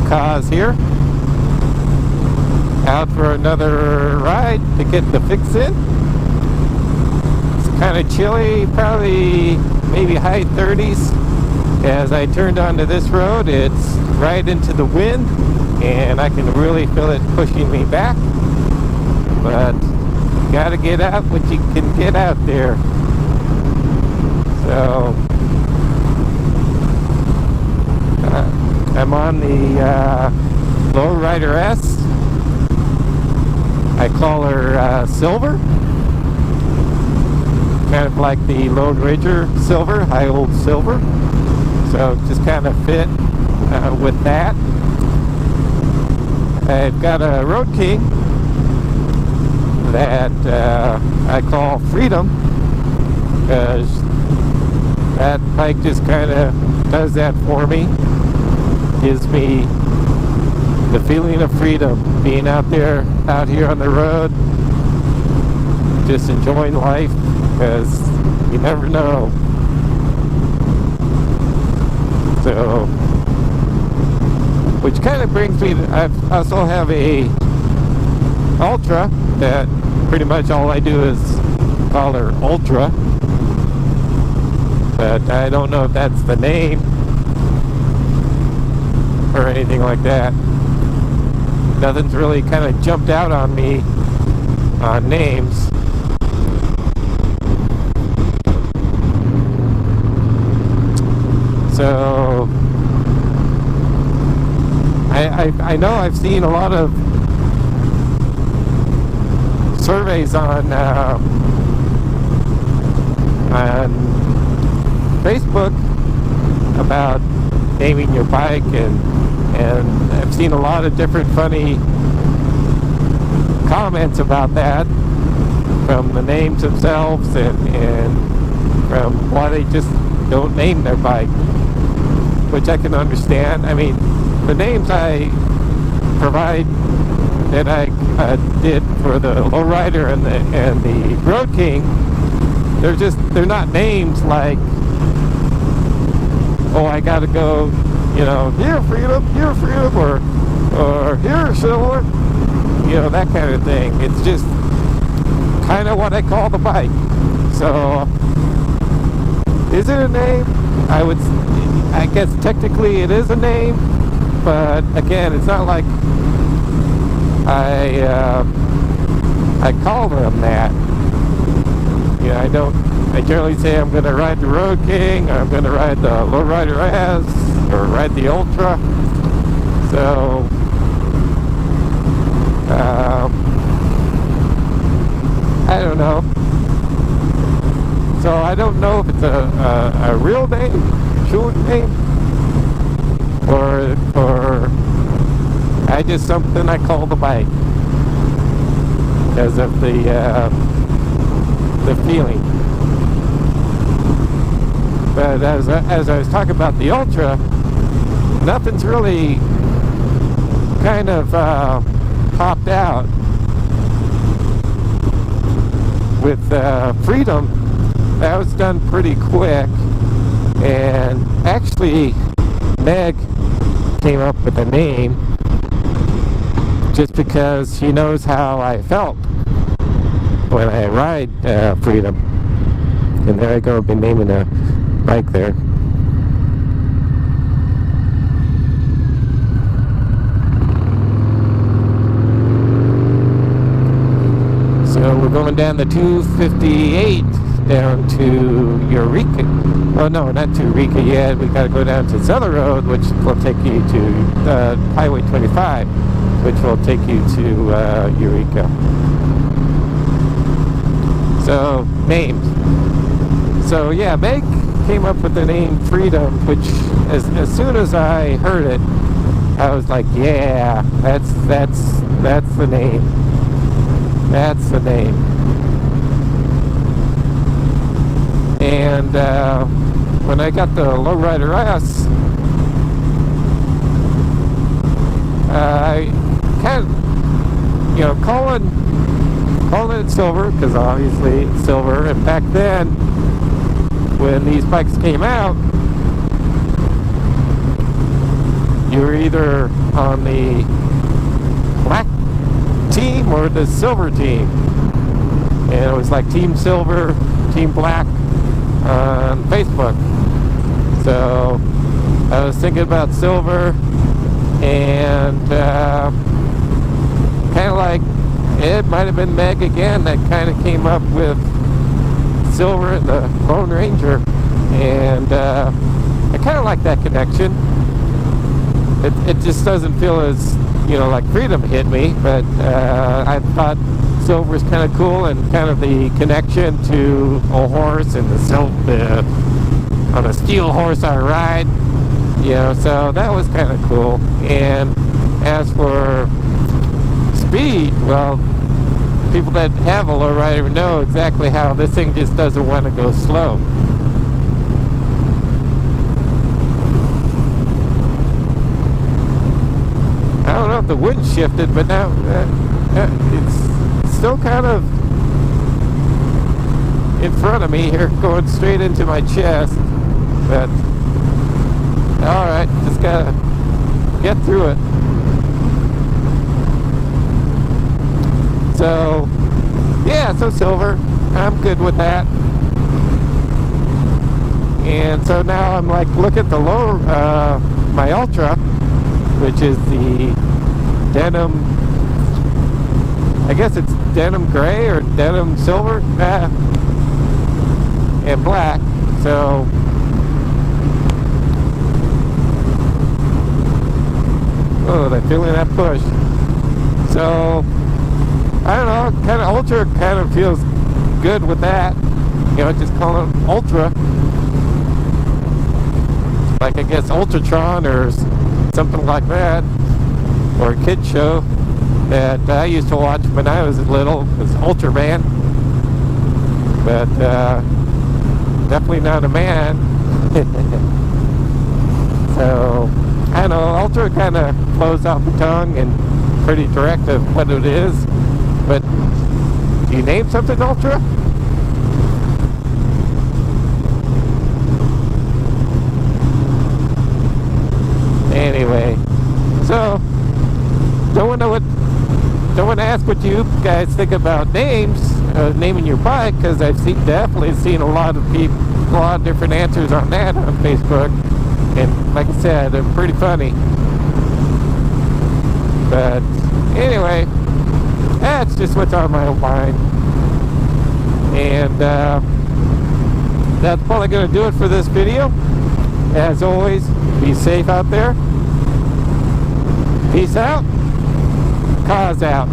Cause here. Out for another ride to get the fix in. It's kind of chilly, probably maybe high 30s. As I turned onto this road, it's right into the wind, and I can really feel it pushing me back. But you gotta get out what you can get out there. So I'm on the Lowrider S. I call her Silver. Kind of like the Lone Ranger Silver, High Old Silver. So just kind of fit with that. I've got a Road King that I call Freedom, because that bike just kind of does that for me. Gives me the feeling of freedom, being out here on the road, just enjoying life, because you never know. So, which kind of brings me to, I also have a Ultra that pretty much all I do is call her Ultra, but I don't know if that's the name or anything like that. Nothing's really kind of jumped out on me on names. So I know I've seen a lot of surveys on Facebook about naming your bike, and I've seen a lot of different funny comments about that from the names themselves and from why they just don't name their bike, which I can understand. I mean, the names I provide that I did for the Lowrider and the Road King, they're not names like, oh, I gotta go, you know, here Freedom, or here Silver, you know, that kind of thing. It's just kind of what I call the bike. So, is it a name? I guess technically it is a name, but again, it's not like I call them that. You know, I generally say I'm going to ride the Road King, or I'm going to ride the Lowrider S, or ride the Ultra. So, I don't know. So I don't know if it's a real name, short name, or I just something I call the bike because of the feeling. But as I was talking about the Ultra, nothing's really kind of popped out. With Freedom, that was done pretty quick, and actually Meg came up with a name just because she knows how I felt when I ride Freedom. And there I go, I've been naming a bike there. So we're going down the 258 down to Eureka. Oh no, not to Eureka yet. We got to go down to this other road, which will take you to Highway 25, which will take you to Eureka. So names. So yeah, Meg came up with the name Freedom, which as soon as I heard it, I was like, yeah, that's the name. That's the name. And when I got the Lowrider S, I kind of, you know, calling it Silver, because obviously it's Silver. And back then, when these bikes came out, you were either on the black team or the silver team. And it was like Team Silver, Team Black on Facebook. So I was thinking about silver, and kind of like it might have been Meg again that kind of came up with silver and the Lone Ranger, and I kind of like that connection. It just doesn't feel as, you know, like Freedom hit me, but I thought silver is kind of cool, and kind of the connection to a horse and the on a steel horse I ride, you know, so that was kind of cool. And as for speed, well, people that have a lowrider know exactly how this thing just doesn't want to go slow. I don't know if the wind shifted, but now it's still kind of in front of me here, going straight into my chest. But alright, just gotta get through it. So yeah, so silver, I'm good with that. And so now I'm like, look at the lower, my Ultra, which is the denim, I guess it's denim gray or denim silver, and black. So oh, they're feeling that push. So I don't know, kind of Ultra kind of feels good with that. You know, just call it Ultra. Like, I guess Ultratron or something like that, or a kid show that I used to watch when I was little. It was Ultraman, but definitely not a man. So I don't know, Ultra kind of flows off the tongue and pretty direct of what it is. But do you name something Ultra? Anyway, so don't want to ask what you guys think about names, naming your bike, because I've definitely seen a lot of different answers on that on Facebook, and like I said, they're pretty funny. But anyway, that's just what's on my mind, and that's probably going to do it for this video. As always, be safe out there. Peace out. Cause out.